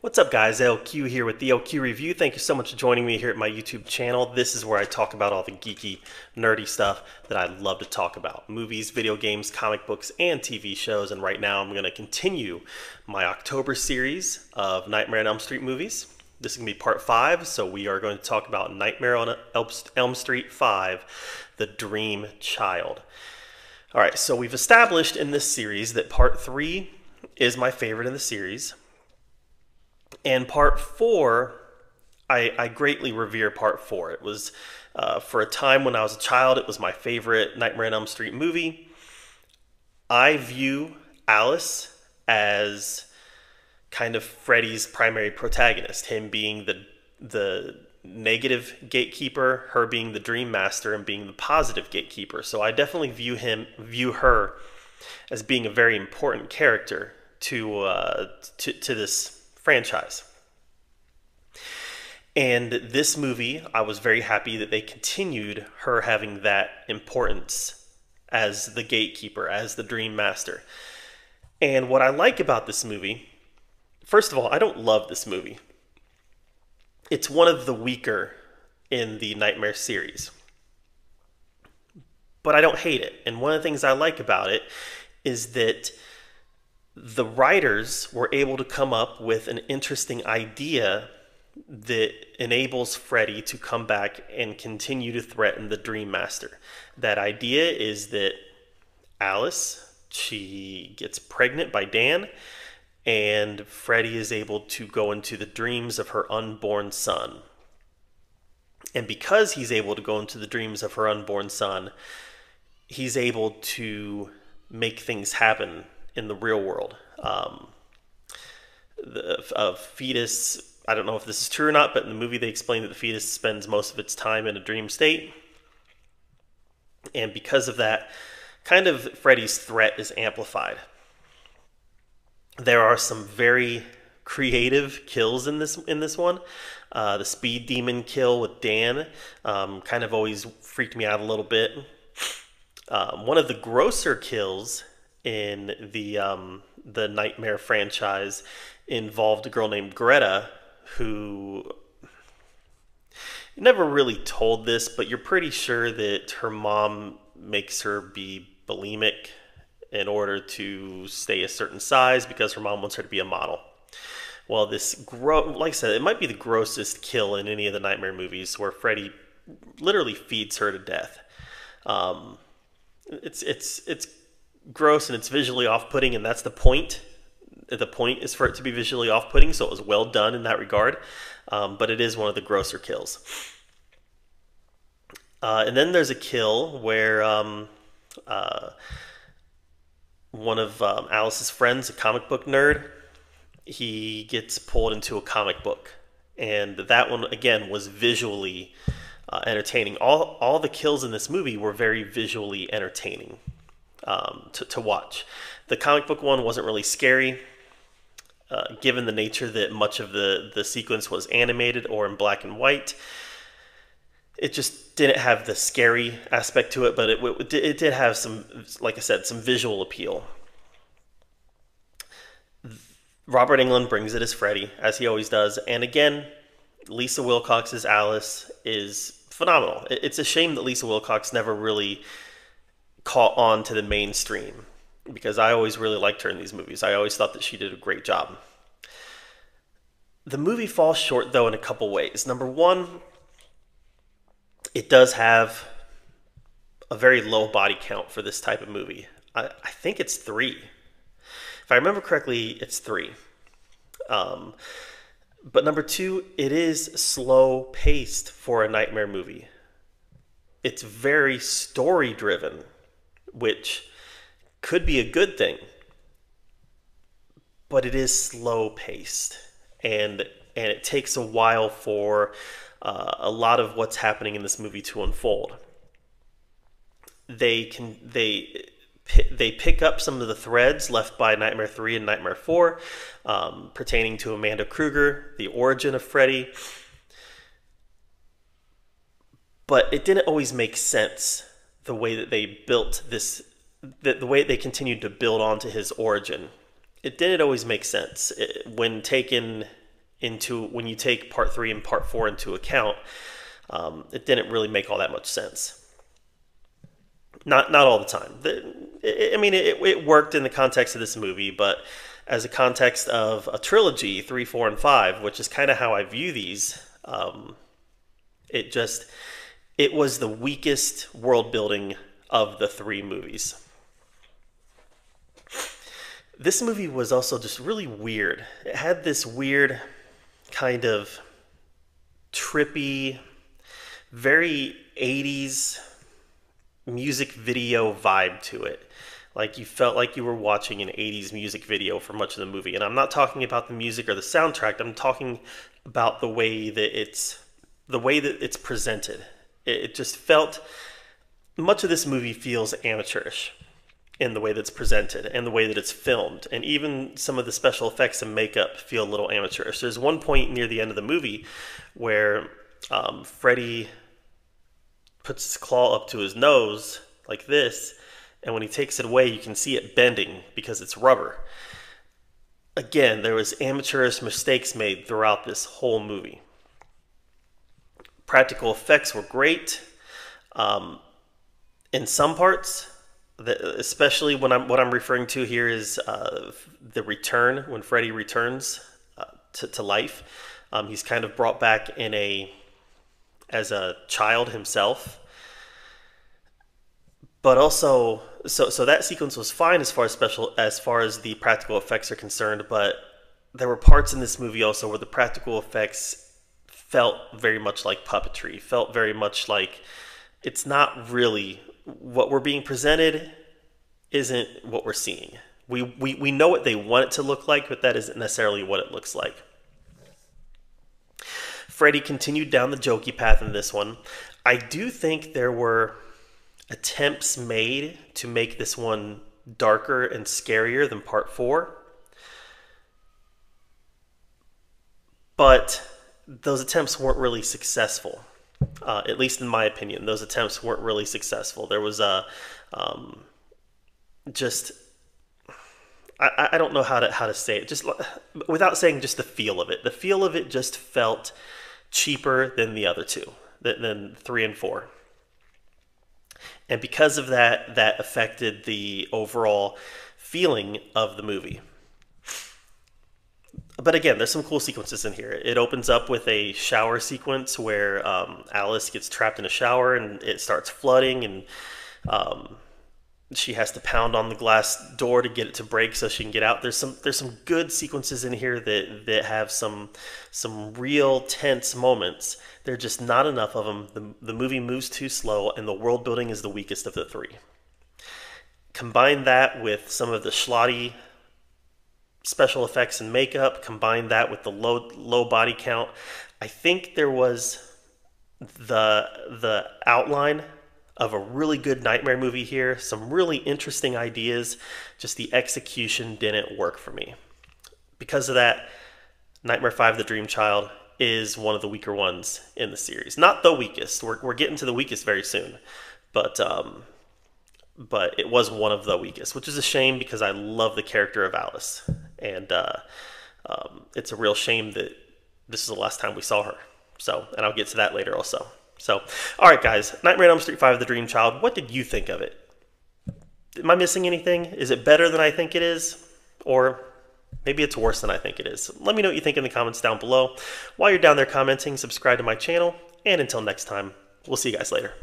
What's up guys, LQ here with the LQ Review. Thank you so much for joining me here at my YouTube channel. This is where I talk about all the geeky, nerdy stuff that I love to talk about. Movies, video games, comic books, and TV shows. And right now I'm going to continue my October series of Nightmare on Elm Street movies. This is going to be part 5, so we are going to talk about Nightmare on Elm Street 5, The Dream Child. Alright, so we've established in this series that part 3 is my favorite in the series. And part 4, I greatly revere part 4. It was, for a time when I was a child, it was my favorite Nightmare on Elm Street movie. I view Alice as kind of Freddy's primary protagonist, him being the negative gatekeeper, her being the dream master, and being the positive gatekeeper. So I definitely view her as being a very important character to this franchise. And this movie, I was very happy that they continued her having that importance as the gatekeeper, as the dream master. And what I like about this movie, first of all, I don't love this movie. It's one of the weaker in the Nightmare series. But I don't hate it. And one of the things I like about it is that the writers were able to come up with an interesting idea that enables Freddy to come back and continue to threaten the Dream Master. That idea is that Alice, she gets pregnant by Dan, and Freddy is able to go into the dreams of her unborn son. And because he's able to go into the dreams of her unborn son, he's able to make things happen in the real world. The fetus, I don't know if this is true or not, but in the movie they explain that the fetus spends most of its time in a dream state. And because of that, kind of Freddy's threat is amplified. There are some very creative kills in this one. The speed demon kill with Dan kind of always freaked me out a little bit. One of the grosser kills in the Nightmare franchise involved a girl named Greta, who never really told this, but you're pretty sure that her mom makes her be bulimic in order to stay a certain size because her mom wants her to be a model. Well, like I said, it might be the grossest kill in any of the Nightmare movies, where Freddy literally feeds her to death. It's gross and it's visually off-putting, and that's the point. The point is for it to be visually off-putting, so it was well done in that regard. But it is one of the grosser kills. And then there's a kill where one of Alice's friends, a comic book nerd, he gets pulled into a comic book. And that one, again, was visually entertaining. All the kills in this movie were very visually entertaining to watch. The comic book one wasn't really scary, given the nature that much of the sequence was animated or in black and white. It just didn't have the scary aspect to it, but it did have some, like I said, some visual appeal. Robert Englund brings it as Freddy, as he always does. And again, Lisa Wilcox's Alice is phenomenal. It's a shame that Lisa Wilcox never really caught on to the mainstream, because I always really liked her in these movies. I always thought that she did a great job. The movie falls short, though, in a couple ways. Number one, it does have a very low body count for this type of movie. I think it's 3. If I remember correctly, it's 3. But number 2, it is slow-paced for a Nightmare movie. It's very story-driven, which could be a good thing, but it is slow-paced, and it takes a while for a lot of what's happening in this movie to unfold. They pick up some of the threads left by Nightmare 3 and Nightmare 4, pertaining to Amanda Kruger, the origin of Freddy. But it didn't always make sense the way that they built this, the way they continued to build onto his origin. It didn't always make sense when taken into, when you take part 3 and part 4 into account, it didn't really make all that much sense. Not all the time. I mean, it worked in the context of this movie, but as a context of a trilogy, 3, 4, and 5, which is kind of how I view these, it was the weakest world building of the 3 movies. This movie was also just really weird. It had this weird kind of trippy, very 80s music video vibe to it. Like, you felt like you were watching an 80s music video for much of the movie. And I'm not talking about the music or the soundtrack. I'm talking about the way that it's presented. It just felt, much of this movie feels amateurish in the way that's presented and the way that it's filmed. And even some of the special effects and makeup feel a little amateurish. There's one point near the end of the movie where Freddy puts his claw up to his nose like this, and when he takes it away, you can see it bending because it's rubber. Again, there was amateurish mistakes made throughout this whole movie. Practical effects were great. In some parts, especially what I'm referring to here is the return, when Freddy returns to life. He's kind of brought back as a child himself. But also, so that sequence was fine as far as the practical effects are concerned. But there were parts in this movie also where the practical effects felt very much like puppetry. Felt very much like it's not really what we're being presented. Isn't what we're seeing. We know what they want it to look like, but that isn't necessarily what it looks like. Freddy continued down the jokey path in this one. I do think there were attempts made to make this one darker and scarier than part 4. But those attempts weren't really successful. At least in my opinion, those attempts weren't really successful. There was I don't know how to say it. Just without saying just the feel of it. The feel of it just felt cheaper than the other two, than 3 and 4. And because of that, that affected the overall feeling of the movie. But again, there's some cool sequences in here. It opens up with a shower sequence where Alice gets trapped in a shower and it starts flooding, and she has to pound on the glass door to get it to break so she can get out. There's some good sequences in here that have some real tense moments. There are just not enough of them. The movie moves too slow, and the world building is the weakest of the 3. Combine that with some of the schlotty special effects and makeup. Combine that with the low body count. I think there was the outline of a really good Nightmare movie here. Some really interesting ideas. Just the execution didn't work for me. Because of that, Nightmare 5: The Dream Child is one of the weaker ones in the series. Not the weakest. We're getting to the weakest very soon. But it was one of the weakest, which is a shame because I love the character of Alice. And it's a real shame that this is the last time we saw her. So, and I'll get to that later also. So, all right, guys. Nightmare on Elm Street 5: The Dream Child. What did you think of it? Am I missing anything? Is it better than I think it is? Or maybe it's worse than I think it is? Let me know what you think in the comments down below. While you're down there commenting, subscribe to my channel. And until next time, we'll see you guys later.